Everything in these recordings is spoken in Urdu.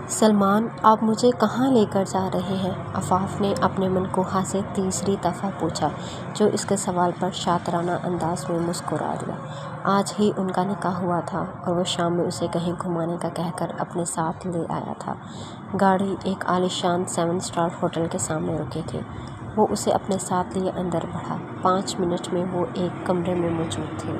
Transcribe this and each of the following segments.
سلمان، آپ مجھے کہاں لے کر جا رہے ہیں؟ عفاف نے اپنے منقوہ سے تیسری دفعہ پوچھا، جو اس کے سوال پر شاطرانہ انداز میں مسکرا دیا۔ آج ہی ان کا نکاح ہوا تھا اور وہ شام میں اسے کہیں گھمانے کا کہہ کر اپنے ساتھ لے آیا تھا۔ گاڑی ایک عالیشان 7 اسٹار ہوٹل کے سامنے رکی تھی۔ وہ اسے اپنے ساتھ لیے اندر بڑھا۔ 5 منٹ میں وہ ایک کمرے میں موجود تھے،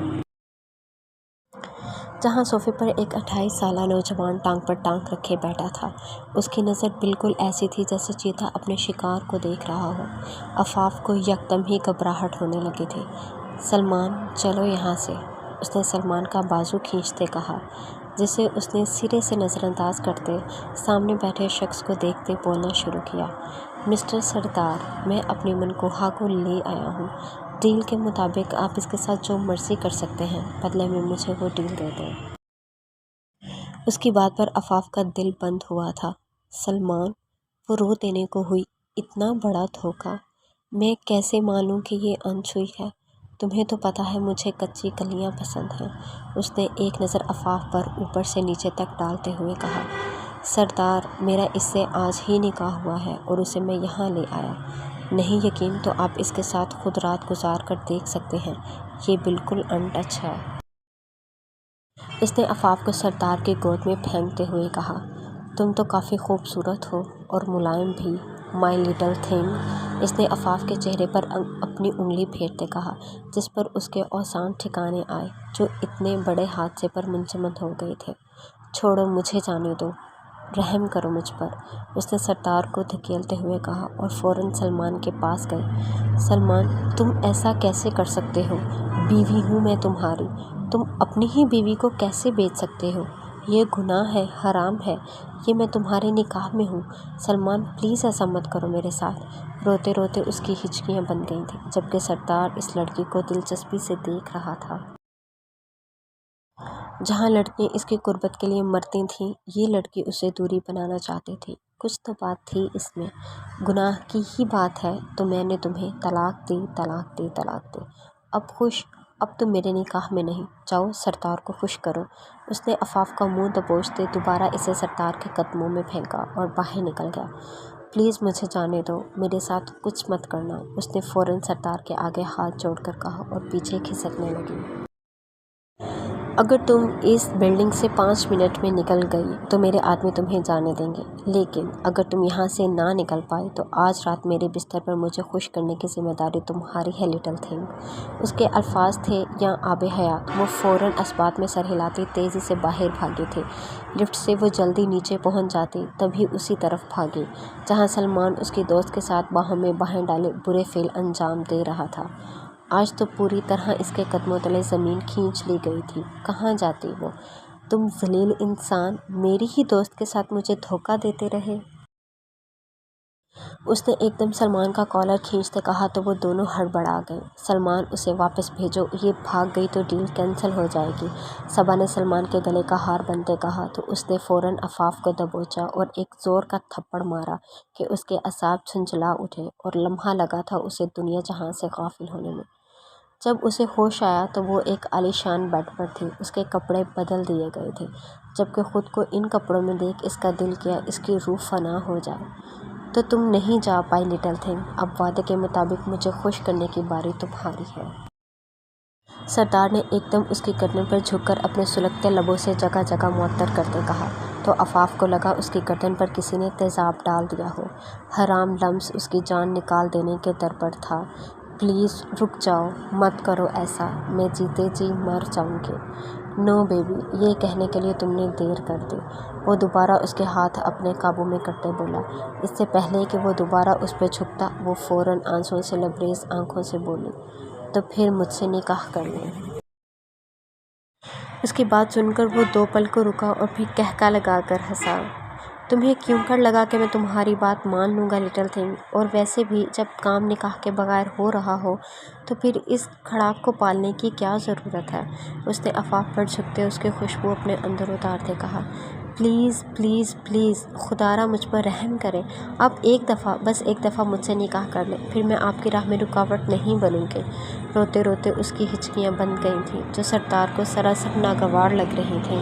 جہاں صوفے پر ایک 28 سالہ نوجوان ٹانگ پر ٹانگ رکھے بیٹھا تھا۔ اس کی نظر بالکل ایسی تھی جیسے چیتا اپنے شکار کو دیکھ رہا ہو۔ عفاف کو یکدم ہی گھبراہٹ ہونے لگی تھی۔ سلمان، چلو یہاں سے، اس نے سلمان کا بازو کھینچتے کہا، جسے اس نے سرے سے نظر انداز کرتے سامنے بیٹھے شخص کو دیکھتے بولنا شروع کیا۔ مسٹر سردار، میں اپنی منقوہ کو لے آیا ہوں۔ ڈیل کے مطابق آپ اس کے ساتھ جو مرضی کر سکتے ہیں، بدلے میں مجھے وہ ڈیل دے دیں۔ اس کی بات پر عفاف کا دل بند ہوا تھا۔ سلمان، وہ رو دینے کو ہوئی۔ اتنا بڑا دھوکہ! میں کیسے مانوں کہ یہ انچھوئی ہے؟ تمہیں تو پتہ ہے مجھے کچی کلیاں پسند ہیں۔ اس نے ایک نظر عفاف پر اوپر سے نیچے تک ڈالتے ہوئے کہا۔ سردار، میرا اس سے آج ہی نکاح ہوا ہے اور اسے میں یہاں لے آیا۔ نہیں یقین تو آپ اس کے ساتھ خود رات گزار کر دیکھ سکتے ہیں۔ یہ بالکل ان ٹچ ہے۔ اس نے عفاف کو سردار کی گود میں پھینکتے ہوئے کہا۔ تم تو کافی خوبصورت ہو اور ملائم بھی، مائی لٹل تھنگ۔ اس نے عفاف کے چہرے پر اپنی انگلی پھیرتے کہا، جس پر اس کے اوزان ٹھکانے آئے، جو اتنے بڑے حادثے پر منجمد ہو گئے تھے۔ چھوڑو، مجھے جانے دو، رحم کرو مجھ پر، اس نے سردار کو دھکیلتے ہوئے کہا اور فوراً سلمان کے پاس گئی۔ سلمان، تم ایسا کیسے کر سکتے ہو؟ بیوی ہوں میں تمہاری، تم اپنی ہی بیوی کو کیسے بیچ سکتے ہو؟ یہ گناہ ہے، حرام ہے، یہ میں تمہارے نکاح میں ہوں۔ سلمان، پلیز ایسا مت کرو میرے ساتھ۔ روتے روتے اس کی ہچکیاں بن گئی تھیں، جبکہ سردار اس لڑکی کو دلچسپی سے دیکھ رہا تھا۔ جہاں لڑکیاں اس کی قربت کے لیے مرتی تھیں، یہ لڑکی اسے دوری بنانا چاہتی تھی۔ کچھ تو بات تھی اس میں، گناہ کی ہی بات ہے تو میں نے تمہیں طلاق دی، طلاق دی، طلاق دی۔ اب خوش؟ اب تم میرے نکاح میں نہیں، جاؤ سردار کو خوش کرو۔ اس نے عفاف کا منہ دبوچتے دوبارہ اسے سردار کے قدموں میں پھینکا اور باہر نکل گیا۔ پلیز مجھے جانے دو، میرے ساتھ کچھ مت کرنا، اس نے فوراً سردار کے آگے ہاتھ جوڑ کر کہا اور پیچھے کھسکنے لگی۔ اگر تم اس بلڈنگ سے 5 منٹ میں نکل گئی تو میرے آدمی تمہیں جانے دیں گے، لیکن اگر تم یہاں سے نہ نکل پائی تو آج رات میرے بستر پر مجھے خوش کرنے کی ذمہ داری تمہاری ہے لٹل تھنگ۔ اس کے الفاظ تھے یا آب حیات۔ وہ فوراً اسبات میں سر ہلاتی تیزی سے باہر بھاگی تھی۔ لفٹ سے وہ جلدی نیچے پہنچ جاتی، تبھی اسی طرف بھاگی جہاں سلمان اس کی دوست کے ساتھ باہوں میں باہیں ڈالے برے فعل انجام دے رہا تھا۔ آج تو پوری طرح اس کے قدموں تلے زمین کھینچ لی گئی تھی۔ کہاں جاتی وہ؟ تم ذلیل انسان، میری ہی دوست کے ساتھ مجھے دھوکہ دیتے رہے۔ اس نے ایک دم سلمان کا کالر کھینچتے کہا تو وہ دونوں ہڑبڑا گئے۔ سلمان، اسے واپس بھیجو، یہ بھاگ گئی تو ڈیل کینسل ہو جائے گی، صبا نے سلمان کے گلے کا ہار بنتے کہا تو اس نے فوراً عفاف کو دبوچا اور ایک زور کا تھپڑ مارا کہ اس کے اعصاب جھنجھلا اٹھے اور لمحہ لگا تھا اسے دنیا جہاں سے غافل ہونے میں۔ جب اسے ہوش آیا تو وہ ایک عالیشان بیڈ پر تھی۔ اس کے کپڑے بدل دیے گئے تھے، جبکہ خود کو ان کپڑوں میں دیکھ اس کا دل کیا اس کی روح فنا ہو جائے۔ تو تم نہیں جا پائی لٹل تھنگ، اب وعدے کے مطابق مجھے خوش کرنے کی باری تمہاری ہے۔ سردار نے ایک دم اس کی گردن پر جھک کر اپنے سلگتے لبوں سے جگہ جگہ معطر کرتے کہا تو عفاف کو لگا اس کی گردن پر کسی نے تیزاب ڈال دیا ہو۔ حرام لمس اس کی جان نکال دینے کے در پر تھا۔ پلیز رک جاؤ، مت کرو ایسا، میں جیتے جی مر جاؤں گی۔ نو بیبی، یہ کہنے کے لیے تم نے دیر کر دی، وہ دوبارہ اس کے ہاتھ اپنے قابو میں کرتے بولا۔ اس سے پہلے کہ وہ دوبارہ اس پہ جھکتا، وہ فوراً آنسوؤں سے لبریز آنکھوں سے بولی، تو پھر مجھ سے نکاح کر لیں۔ اس کی بات سن کر وہ 2 پل کو رکا اور پھر قہقہ لگا کر ہنسا۔ تمہیں کیوں کر لگا کہ میں تمہاری بات مان لوں گا لٹل تھنگ؟ اور ویسے بھی جب کام نکاح کے بغیر ہو رہا ہو تو پھر اس کھڑاک کو پالنے کی کیا ضرورت ہے؟ اس نے عفاف پر جھکتے اس کی خوشبو اپنے اندر اتارتے کہا۔ پلیز پلیز پلیز، خدا را مجھ پر رحم کریں، آپ ایک دفعہ، بس ایک دفعہ مجھ سے نکاح کر لیں، پھر میں آپ کی راہ میں رکاوٹ نہیں بنوں گی۔ روتے روتے اس کی ہچکیاں بند گئی تھیں، جو سردار کو سراسر ناگوار لگ رہی تھیں۔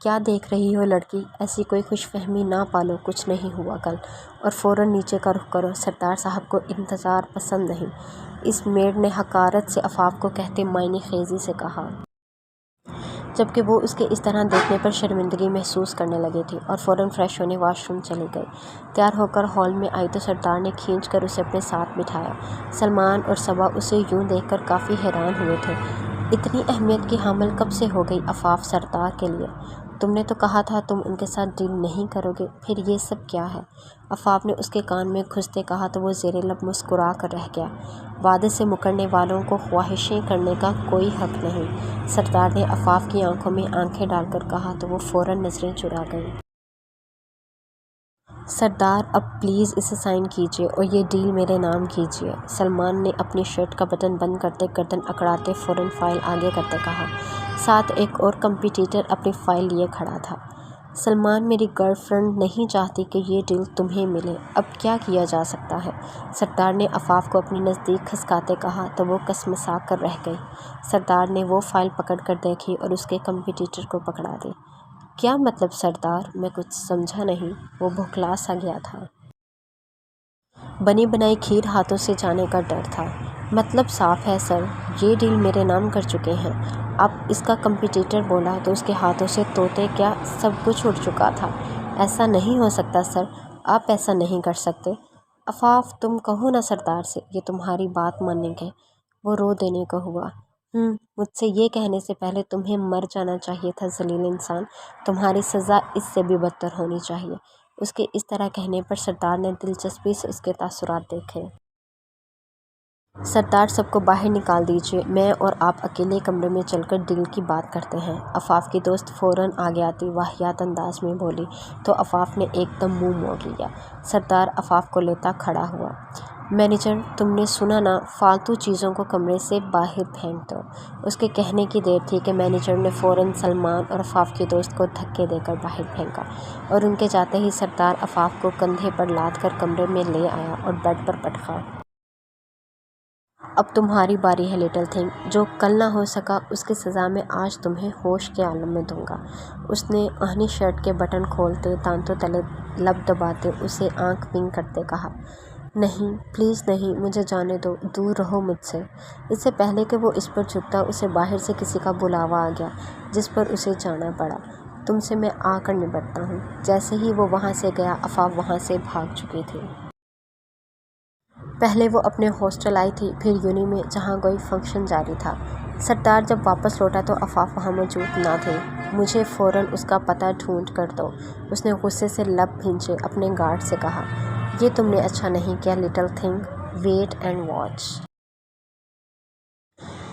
کیا دیکھ رہی ہو لڑکی، ایسی کوئی خوش فہمی نہ پالو، کچھ نہیں ہوا کل، اور فوراً نیچے کا رخ کرو۔ سردار صاحب کو انتظار پسند نہیں، اس میڈ نے حقارت سے آفاق کو کہتے معنی خیزی سے کہا، جبکہ وہ اس کے اس طرح دیکھنے پر شرمندگی محسوس کرنے لگی تھی، اور فوراً فریش ہونے واش روم چلی گئی۔ تیار ہو کر ہال میں آئی تو سردار نے کھینچ کر اسے اپنے ساتھ بٹھایا۔ سلمان اور صبا اسے یوں دیکھ کر کافی حیران ہوئے تھے۔ اتنی اہمیت کی حامل کب سے ہو گئی آفاق سردار کے لیے؟ تم نے تو کہا تھا تم ان کے ساتھ ڈیل نہیں کرو گے، پھر یہ سب کیا ہے؟ آفاق نے اس کے کان میں گھستے کہا تو وہ زیر لب مسکرا کر رہ گیا۔ وعدے سے مکرنے والوں کو خواہشیں کرنے کا کوئی حق نہیں، سردار نے آفاق کی آنکھوں میں آنکھیں ڈال کر کہا تو وہ فوراً نظریں چرا گئی۔ سردار اب پلیز اسے سائن کیجیے اور یہ ڈیل میرے نام کیجیے۔ سلمان نے اپنی شرٹ کا بٹن بند کرتے گردن اکڑاتے فوراً فائل آگے کرتے کہا۔ ساتھ ایک اور کمپٹیٹر اپنی فائل لیے کھڑا تھا۔ سلمان میری گرل فرینڈ نہیں چاہتی کہ یہ ڈیل تمہیں ملے، اب کیا کیا جا سکتا ہے؟ سردار نے آفاق کو اپنی نزدیک کھسکاتے کہا تو وہ کسمسا کر رہ گئی۔ سردار نے وہ فائل پکڑ کر دیکھی اور اس کے کمپٹیٹر کو پکڑا دی۔ کیا مطلب سردار؟ میں کچھ سمجھا نہیں، وہ بھوکلا سا گیا تھا۔ بنی بنائی کھیر ہاتھوں سے جانے کا ڈر تھا۔ مطلب صاف ہے سر، یہ ڈیل میرے نام کر چکے ہیں۔ اب اس کا کمپٹیٹر بولا تو اس کے ہاتھوں سے طوطے کیا سب کچھ اڑ چکا تھا۔ ایسا نہیں ہو سکتا سر، آپ ایسا نہیں کر سکتے۔ آفاق تم کہو نا سردار سے، یہ تمہاری بات مانیں گے۔ وہ رو دینے کو ہوا۔ مجھ سے یہ کہنے سے پہلے تمہیں مر جانا چاہیے تھا ذلیل انسان، تمہاری سزا اس سے بھی بدتر ہونی چاہیے۔ اس کے اس طرح کہنے پر سردار نے دلچسپی سے اس کے تاثرات دیکھے۔ سردار سب کو باہر نکال دیجیے، میں اور آپ اکیلے کمرے میں چل کر ڈیل کی بات کرتے ہیں۔ آفاق کی دوست فوراً آگے آتی واہیات انداز میں بولی تو آفاق نے ایک دم منہ موڑ لیا۔ سردار آفاق کو لیتا کھڑا ہوا۔ مینیجر تم نے سنا نا، فالتو چیزوں کو کمرے سے باہر پھینک دو۔ اس کے کہنے کی دیر تھی کہ مینیجر نے فوراً سلمان اور آفاق کی دوست کو دھکے دے کر باہر پھینکا، اور ان کے جاتے ہی سردار آفاق کو کندھے پر لاد کر کمرے میں لے آیا اور بیڈ پر پٹکا۔ اب تمہاری باری ہے لٹل تھنگ، جو کل نہ ہو سکا اس کی سزا میں آج تمہیں ہوش کے عالم میں دوں گا۔ اس نے اہنی شرٹ کے بٹن کھولتے دانتوں تلے لب دباتے اسے آنکھ بند کرتے کہا، نہیں پلیز نہیں، مجھے جانے دو، دور رہو مجھ سے۔ اس سے پہلے کہ وہ اس پر جھکتا اسے باہر سے کسی کا بلاوا آ گیا جس پر اسے جانا پڑا۔ تم سے میں آ کر نبٹتا ہوں۔ جیسے ہی وہ وہاں سے گیا آفاق وہاں سے بھاگ چکی تھی۔ پہلے وہ اپنے ہاسٹل آئی تھی، پھر یونی میں جہاں کوئی فنکشن جاری تھا۔ سردار جب واپس لوٹا تو آفاق وہاں موجود نہ تھی۔ مجھے فوراً اس کا پتہ ڈھونڈ کر دو، اس نے غصے سے لب بھینچے اپنے گارڈ سے کہا۔ یہ تم نے اچھا نہیں کیا little thing, wait and watch.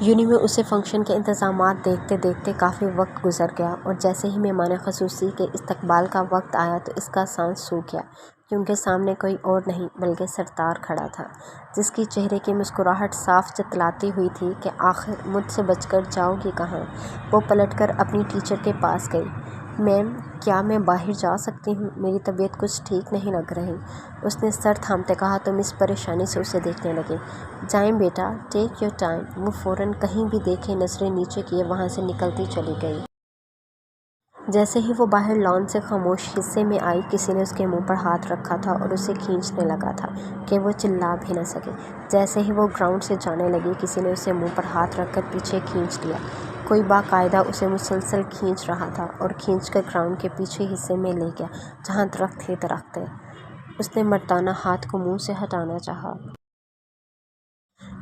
Uni میں اسے فنکشن کے انتظامات دیکھتے دیکھتے کافی وقت گزر گیا، اور جیسے ہی مہمان خصوصی کے استقبال کا وقت آیا تو اس کا سانس سوکھ گیا، کیونکہ سامنے کوئی اور نہیں بلکہ سردار کھڑا تھا، جس کی چہرے کی مسکراہٹ صاف جتلاتی ہوئی تھی کہ آخر مجھ سے بچ کر جاؤ گی کہاں۔ وہ پلٹ کر اپنی ٹیچر کے پاس گئی۔ میم کیا میں باہر جا سکتی ہوں؟ میری طبیعت کچھ ٹھیک نہیں لگ رہی، اس نے سر تھامتے کہا تو مس پریشانی سے اسے دیکھنے لگی۔ جائیں بیٹا، ٹیک یور ٹائم۔ وہ فوراً کہیں بھی دیکھے نظریں نیچے کیے وہاں سے نکلتی چلی گئی۔ جیسے ہی وہ باہر لان سے خاموش حصے میں آئی کسی نے اس کے منہ پر ہاتھ رکھا تھا اور اسے کھینچنے لگا تھا کہ وہ چلا بھی نہ سکے۔ جیسے ہی وہ گراؤنڈ سے جانے لگی کسی نے اسے منہ پر ہاتھ رکھ کر پیچھے کھینچ لیا۔ کوئی باقاعدہ اسے مسلسل کھینچ رہا تھا اور کھینچ کر گراؤنڈ کے پیچھے حصے میں لے گیا جہاں درخت ہی درخت تھے۔ اس نے مردانہ ہاتھ کو منہ سے ہٹانا چاہا۔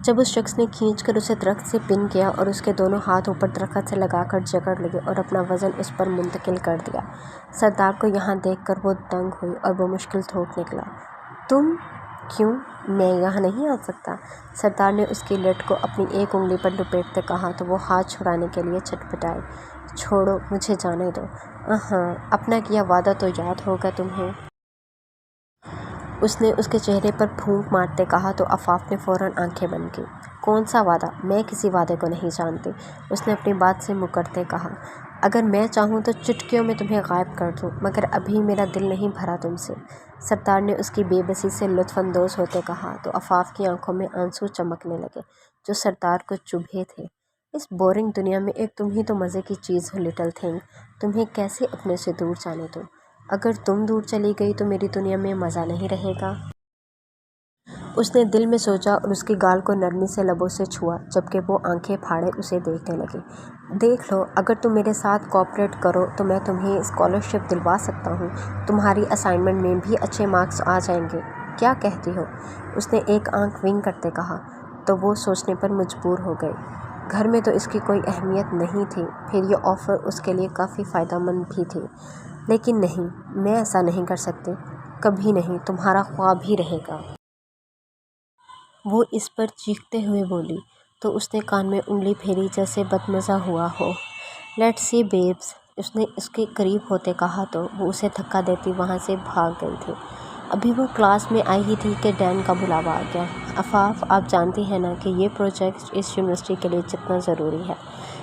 جب اس شخص نے کھینچ کر اسے درخت سے پن کیا اور اس کے دونوں ہاتھ اوپر درخت سے لگا کر جکڑ لیے اور اپنا وزن اس پر منتقل کر دیا۔ سردار کو یہاں دیکھ کر وہ دنگ ہوئی اور وہ مشکل ٹھوک نکلا، تم؟ کیوں؟ میں یہاں نہیں آ سکتا؟ سردار نے اس کی لٹ کو اپنی ایک انگلی پر لپیٹتے کہا تو وہ ہاتھ چھڑانے کے لیے چھٹپٹائی۔ چھوڑو، مجھے جانے دو۔ اپنا کیا وعدہ تو یاد ہوگا تمہیں۔ اس نے اس کے چہرے پر پھونک مارتے کہا تو آفاق نے فوراً آنکھیں بند کی۔ کون سا وعدہ؟ میں کسی وعدے کو نہیں جانتی، اس نے اپنی بات سے مکرتے کہا۔ اگر میں چاہوں تو چٹکیوں میں تمہیں غائب کر دوں، مگر ابھی میرا دل نہیں بھرا تم سے، سردار نے اس کی بے بسی سے لطف اندوز ہوتے کہا تو آفاق کی آنکھوں میں آنسو چمکنے لگے جو سردار کو چبھے تھے۔ اس بورنگ دنیا میں ایک تم ہی تو مزے کی چیز ہو لٹل تھنگ، تمہیں کیسے اپنے سے دور جانے دوں؟ اگر تم دور چلی گئی تو میری دنیا میں مزہ نہیں رہے گا۔ اس نے دل میں سوچا اور اس کی گال کو نرمی سے لبوں سے چھوا، جبکہ وہ آنکھیں پھاڑے اسے دیکھنے لگی۔ دیکھ لو، اگر تم میرے ساتھ کوآپریٹ کرو تو میں تمہیں اسکالرشپ دلوا سکتا ہوں، تمہاری اسائنمنٹ میں بھی اچھے مارکس آ جائیں گے، کیا کہتی ہو؟ اس نے ایک آنکھ ونک کرتے کہا، تو وہ سوچنے پر مجبور ہو گئی۔ گھر میں تو اس کی کوئی اہمیت نہیں تھی، پھر یہ آفر اس کے لیے کافی فائدہ مند بھی تھی، لیکن نہیں، میں ایسا نہیں کر سکتی، کبھی نہیں، تمہارا خواب ہی رہے گا۔ وہ اس پر چیختے ہوئے بولی، تو اس نے کان میں انگلی پھیری جیسے بدمزہ ہوا ہو۔ لیٹس سی بیبس، اس نے اس کے قریب ہوتے کہا تو وہ اسے دھکا دیتی وہاں سے بھاگ گئی تھی۔ ابھی وہ کلاس میں آئی ہی تھی کہ ڈین کا بلاوا آ گیا۔ آفاف، آپ جانتی ہیں نا کہ یہ پروجیکٹ اس یونیورسٹی کے لیے جتنا ضروری ہے،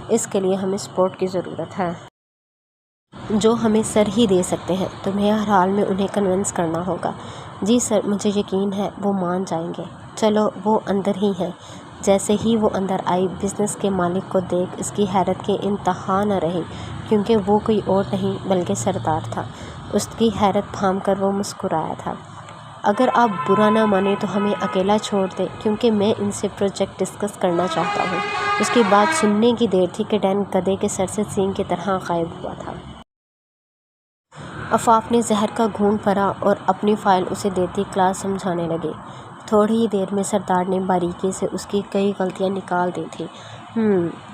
اس کے لیے ہمیں سپورٹ کی ضرورت ہے، جو ہمیں سر ہی دے سکتے ہیں، تمہیں ہر حال میں انہیں کنونس کرنا ہوگا۔ جی سر، مجھے یقین ہے وہ مان جائیں گے۔ چلو، وہ اندر ہی ہیں۔ جیسے ہی وہ اندر آئی، بزنس کے مالک کو دیکھ اس کی حیرت کی انتہا نہ رہی، کیونکہ وہ کوئی اور نہیں بلکہ سردار تھا۔ اس کی حیرت تھام کر وہ مسکرایا تھا۔ اگر آپ برا نہ مانیں تو ہمیں اکیلا چھوڑ دیں، کیونکہ میں ان سے پروجیکٹ ڈسکس کرنا چاہتا ہوں۔ اس کی بات سننے کی دیر تھی کہ ڈین گدھے کے سر سے سینگ کی طرح غائب ہوا تھا۔ آفاف نے زہر کا گھونٹ بھرا اور اپنی فائل اسے دیتی کلاس سمجھانے لگی۔ تھوڑی ہی دیر میں سردار نے باریکی سے اس کی کئی غلطیاں نکال دی تھیں۔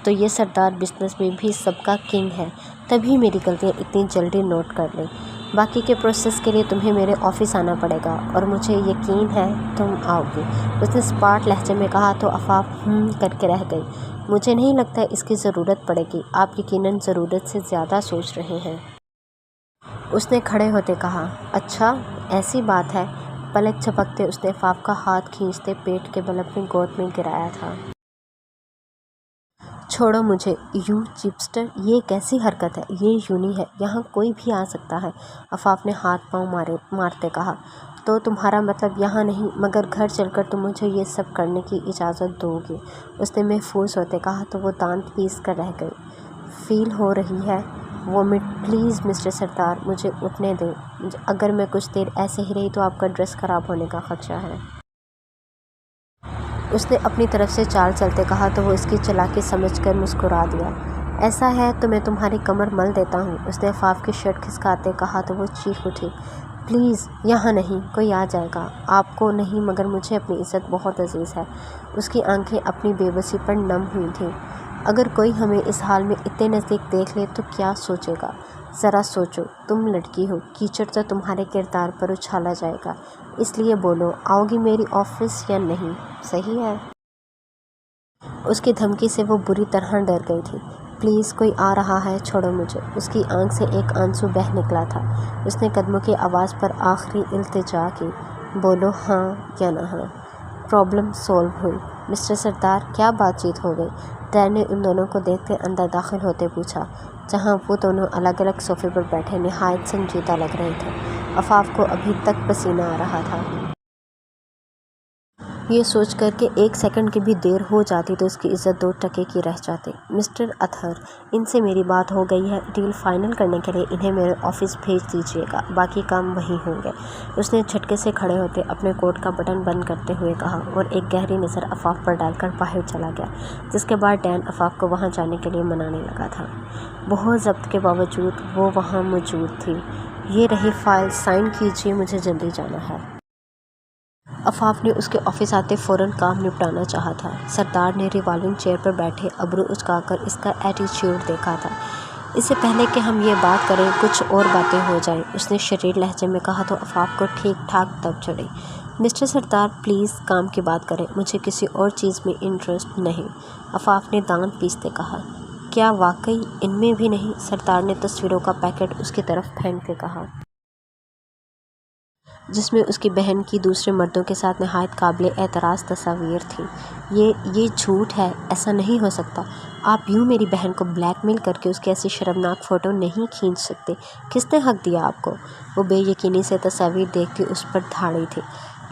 تو یہ سردار بزنس میں بھی سب کا کنگ ہے، تبھی میری غلطیاں اتنی جلدی نوٹ کر لیں۔ باقی کے پروسیس کے لیے تمہیں میرے آفس آنا پڑے گا، اور مجھے یقین ہے تم آؤ گی۔ اس نے اسپاٹ لہجے میں کہا تو آفاف کر کے رہ گئی۔ مجھے نہیں لگتا اس کی ضرورت پڑے گی، آپ یقیناً ضرورت سے زیادہ سوچ رہے ہیں۔ اس نے کھڑے ہوتے کہا۔ اچھا، ایسی بات ہے۔ پلک جھپکتے اس نے آفاف کا ہاتھ کھینچتے پیٹ کے بل اپنی گود میں گرایا تھا۔ چھوڑو مجھے، یو چپسٹر، یہ کیسی حرکت ہے؟ یہ یونی ہے، یہاں کوئی بھی آ سکتا ہے۔ آفاف نے ہاتھ پاؤں مارتے کہا۔ تو تمہارا مطلب یہاں نہیں، مگر گھر چل کر تم مجھے یہ سب کرنے کی اجازت دو گی؟ اس نے محفوظ ہوتے کہا تو وہ دانت پیس کر رہ گئی۔ فیل ہو رہی ہے وومٹ، پلیز مسٹر سردار، مجھے اٹھنے دیں، اگر میں کچھ دیر ایسے ہی رہی تو آپ کا ڈریس خراب ہونے کا خدشہ ہے۔ اس نے اپنی طرف سے چال چلتے کہا تو وہ اس کی چالاکی سمجھ کر مسکرا دیا۔ ایسا ہے تو میں تمہاری کمر مل دیتا ہوں، اس نے آفاف کی شرٹ کھسکاتے کہا تو وہ چیخ اٹھی۔ پلیز، یہاں نہیں، کوئی آ جائے گا، آپ کو نہیں مگر مجھے اپنی عزت بہت عزیز ہے۔ اس کی آنکھیں اپنی بے بسی پر نم ہوئی تھیں۔ اگر کوئی ہمیں اس حال میں اتنے نزدیک دیکھ لے تو کیا سوچے گا؟ ذرا سوچو، تم لڑکی ہو، کیچڑ تو تمہارے کردار پر اچھالا جائے گا، اس لیے بولو، آؤ گی میری آفس یا نہیں؟ صحیح ہے۔ اس کی دھمکی سے وہ بری طرح ڈر گئی تھی۔ پلیز، کوئی آ رہا ہے، چھوڑو مجھے۔ اس کی آنکھ سے ایک آنسو بہہ نکلا تھا۔ اس نے قدموں کی آواز پر آخری التجا کی۔ بولو ہاں یا نہ ہاں۔ پرابلم سولو ہوئی۔ مسٹر سردار، کیا بات چیت ہو گئی؟ ڈین نے ان دونوں کو دیکھتے اندر داخل ہوتے پوچھا، جہاں وہ دونوں الگ الگ صوفے پر بیٹھے نہایت سنجیدہ لگ رہے تھے۔ آفاف کو ابھی تک پسینہ آ رہا تھا۔ یہ سوچ کر کہ ایک سیکنڈ کی بھی دیر ہو جاتی تو اس کی عزت 2 ٹکے کی رہ جاتی۔ مسٹر اطہر، ان سے میری بات ہو گئی ہے، ڈیل فائنل کرنے کے لیے انہیں میرے آفس بھیج دیجیے گا، باقی کام وہیں ہوں گے۔ اس نے جھٹکے سے کھڑے ہوتے اپنے کوٹ کا بٹن بند کرتے ہوئے کہا اور ایک گہری نظر آفاف پر ڈال کر باہر چلا گیا، جس کے بعد ڈین آفاف کو وہاں جانے کے لیے منانے لگا تھا۔ بہت ضبط کے باوجود وہ وہاں موجود تھی۔ یہ رہی فائل، سائن کیجیے، مجھے جلدی جانا ہے۔ آفاف نے اس کے آفس آتے فوراً کام نپٹانا چاہا تھا۔ سردار نے ریوالونگ چیئر پر بیٹھے ابرو اچکا کر اس کا ایٹیچیوڈ دیکھا تھا۔ اس سے پہلے کہ ہم یہ بات کریں کچھ اور باتیں ہو جائیں، اس نے شریر لہجے میں کہا تو آفاف کو ٹھیک ٹھاک دب چڑھی۔ مسٹر سردار، پلیز کام کی بات کریں، مجھے کسی اور چیز میں انٹرسٹ نہیں، آفاف نے دانت پیستے کہا۔ کیا واقعی ان میں بھی نہیں؟ سردار نے تصویروں کا پیکٹ اس کی طرف پھینک کے کہا، جس میں اس کی بہن کی دوسرے مردوں کے ساتھ نہایت قابل اعتراض تصاویر تھیں۔ یہ جھوٹ ہے، ایسا نہیں ہو سکتا۔ آپ یوں میری بہن کو بلیک میل کر کے اس کی ایسی شرمناک فوٹو نہیں کھینچ سکتے۔ کس نے حق دیا آپ کو؟ وہ بے یقینی سے تصاویر دیکھتی اس پر دھاڑی تھی۔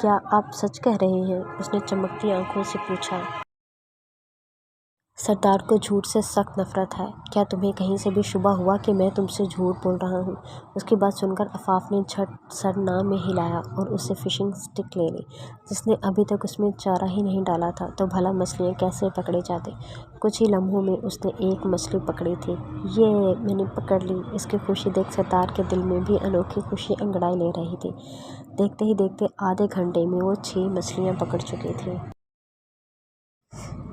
کیا آپ سچ کہہ رہے ہیں؟ اس نے چمکتی آنکھوں سے پوچھا۔ سردار کو جھوٹ سے سخت نفرت ہے۔ کیا تمہیں کہیں سے بھی شبہ ہوا کہ میں تم سے جھوٹ بول رہا ہوں؟ اس کی بات سن کر آفاف نے جھٹ سر نہ میں ہلایا اور اس سے فشنگ سٹک لے لی جس نے ابھی تک اس میں چارہ ہی نہیں ڈالا تھا تو بھلا مچھلیاں کیسے پکڑے جاتے۔ کچھ ہی لمحوں میں اس نے ایک مچھلی پکڑی تھی۔ یہ میں نے پکڑ لی۔ اس کی خوشی دیکھ سردار کے دل میں بھی انوکھی خوشی انگڑائی لے رہی تھی۔ دیکھتے ہی دیکھتے آدھے گھنٹے میں وہ 6 مچھلیاں پکڑ چکی تھی۔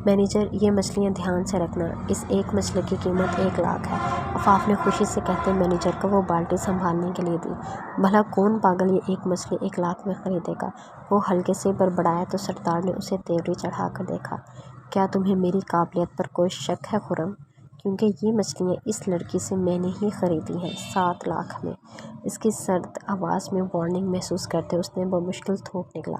مینیجر، یہ مچھلیاں دھیان سے رکھنا، اس ایک مچھلی کی قیمت 1 لاکھ ہے، آفاف نے خوشی سے کہتے مینیجر کو وہ بالٹی سنبھالنے کے لیے دی۔ بھلا کون پاگل یہ ایک مچھلی 1 لاکھ میں خریدے گا؟ وہ ہلکے سے بڑبڑایا تو سردار نے اسے تیوری چڑھا کر دیکھا۔ کیا تمہیں میری قابلیت پر کوئی شک ہے خرم؟ کیونکہ یہ مچھلیاں اس لڑکی سے میں نے ہی خریدی ہیں 7 لاکھ میں۔ اس کی سرد آواز میں وارننگ محسوس کرتے اس نے بمشکل تھوک نکلا۔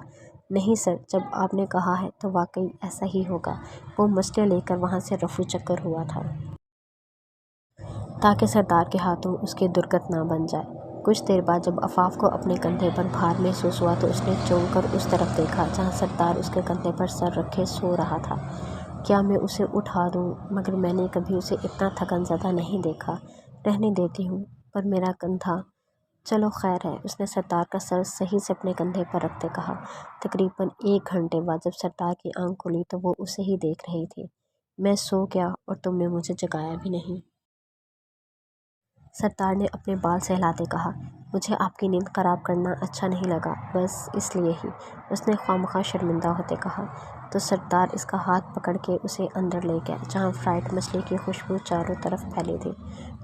نہیں سر، جب آپ نے کہا ہے تو واقعی ایسا ہی ہوگا۔ وہ مچھلیاں لے کر وہاں سے رفو چکر ہوا تھا تاکہ سردار کے ہاتھوں اس کی درگت نہ بن جائے۔ کچھ دیر بعد جب آفاف کو اپنے کندھے پر بھار محسوس ہوا تو اس نے چونک کر اس طرف دیکھا جہاں سردار اس کے کندھے پر سر رکھے سو رہا تھا۔ کیا میں اسے اٹھا دوں؟ مگر میں نے کبھی اسے اتنا تھکن زدہ نہیں دیکھا۔ رہنے دیتی ہوں، پر میرا کندھا… چلو خیر ہے، اس نے سردار کا سر صحیح سے اپنے کندھے پر رکھتے کہا۔ تقریباً 1 گھنٹے بعد جب سردار کی آنکھ کھلی تو وہ اسے ہی دیکھ رہی تھی۔ میں سو گیا اور تم نے مجھے جگایا بھی نہیں۔ سردار نے اپنے بال سہلاتے کہا۔ مجھے آپ کی نیند خراب کرنا اچھا نہیں لگا، بس اس لیے ہی، اس نے خواہ شرمندہ ہوتے کہا۔ تو سردار اس کا ہاتھ پکڑ کے اسے اندر لے گیا جہاں فرائڈ مچھلی کی خوشبو چاروں طرف پھیلی تھی۔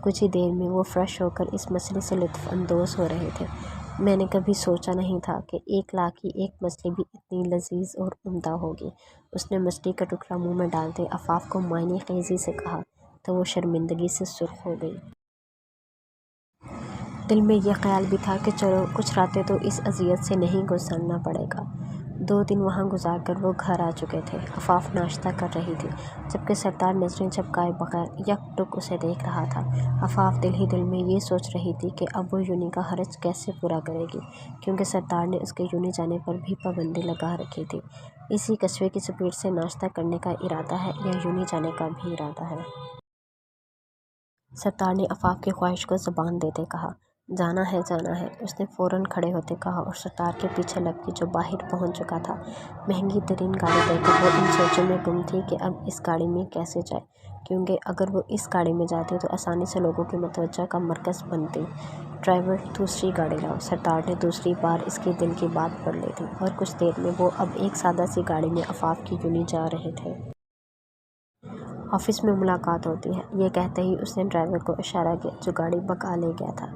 کچھ ہی دیر میں وہ فریش ہو کر اس مچھلی سے لطف اندوز ہو رہے تھے۔ میں نے کبھی سوچا نہیں تھا کہ 1 لاکھ کی ایک مچھلی بھی اتنی لذیذ اور عمدہ ہوگی، اس نے مچھلی کا ٹکڑا منہ میں ڈالتے آفاف کو معنی خیزی سے کہا تو وہ شرمندگی سے سرخ ہو گئی۔ دل میں یہ خیال بھی تھا کہ چلو کچھ راتیں تو اس اذیت سے نہیں گزرنا پڑے گا۔ 2 دن وہاں گزار کر وہ گھر آ چکے تھے۔ آفاف ناشتہ کر رہی تھی جبکہ سردار نظریں جھپکائے بغیر یک ٹک اسے دیکھ رہا تھا۔ آفاف دل ہی دل میں یہ سوچ رہی تھی کہ اب وہ یونی کا حرج کیسے پورا کرے گی، کیونکہ سردار نے اس کے یونی جانے پر بھی پابندی لگا رکھی تھی۔ اسی کسوے کی سپیڈ سے ناشتہ کرنے کا ارادہ ہے یا یونی جانے کا بھی ارادہ ہے؟ سردار نے آفاف کی خواہش کو زبان دیتے کہا۔ جانا ہے جانا ہے، اس نے فوراً کھڑے ہوتے کہا اور سردار کے پیچھے لگ کے جو باہر پہنچ چکا تھا۔ مہنگی ترین گاڑی دیکھ کر وہ ان سوچوں میں گم تھی کہ اب اس گاڑی میں کیسے جائے، کیونکہ اگر وہ اس گاڑی میں جاتی تو آسانی سے لوگوں کی متوجہ کا مرکز بنتی۔ ڈرائیور، دوسری گاڑی لاؤ، سردار نے دوسری بار اس کی دل کی بات پڑھ لی تھی اور کچھ دیر میں وہ اب ایک سادہ سی گاڑی میں آفاف کی یونی جا رہے تھے۔ آفس میں ملاقات ہوتی ہے، یہ کہتے ہی اس نے ڈرائیور کو اشارہ کیا جو گاڑی بھگا لے گیا تھا۔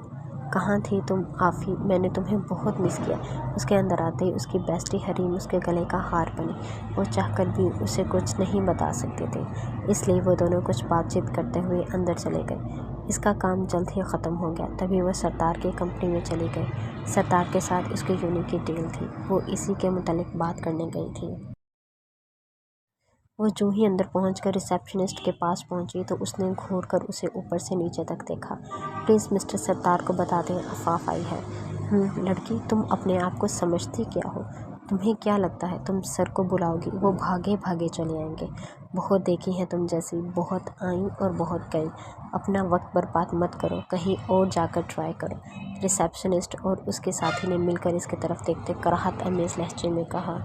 کہاں تھی تم آفی؟ میں نے تمہیں بہت مس کیا۔ اس کے اندر آتے ہی اس کی بیسٹی حریم اس کے گلے کا ہار بنی۔ وہ چاہ کر بھی اسے کچھ نہیں بتا سکتے تھے، اس لیے وہ دونوں کچھ بات چیت کرتے ہوئے اندر چلے گئے۔ اس کا کام جلد ہی ختم ہو گیا تبھی وہ سردار کی کمپنی میں چلی گئی۔ سردار کے ساتھ اس کی یونی کی ڈیل تھی، وہ اسی کے متعلق بات کرنے گئی تھی۔ وہ جوں ہی اندر پہنچ کر ریسیپشنسٹ کے پاس پہنچی تو اس نے گھور کر اسے اوپر سے نیچے تک دیکھا۔ پلیز مسٹر سردار کو بتا دیں آفاف آئی ہے۔ لڑکی، تم اپنے آپ کو سمجھتی کیا ہو؟ تمہیں کیا لگتا ہے تم سر کو بلاؤ گی وہ بھاگے بھاگے چلے آئیں گے؟ بہت دیکھی ہیں تم جیسی، بہت آئیں اور بہت گئیں۔ اپنا وقت برباد مت کرو، کہیں اور جا کر ٹرائی کرو۔ ریسیپشنسٹ اور اس کے ساتھی نے مل کر اس کی طرف دیکھتے کراہت آمیز لہجے میں کہا۔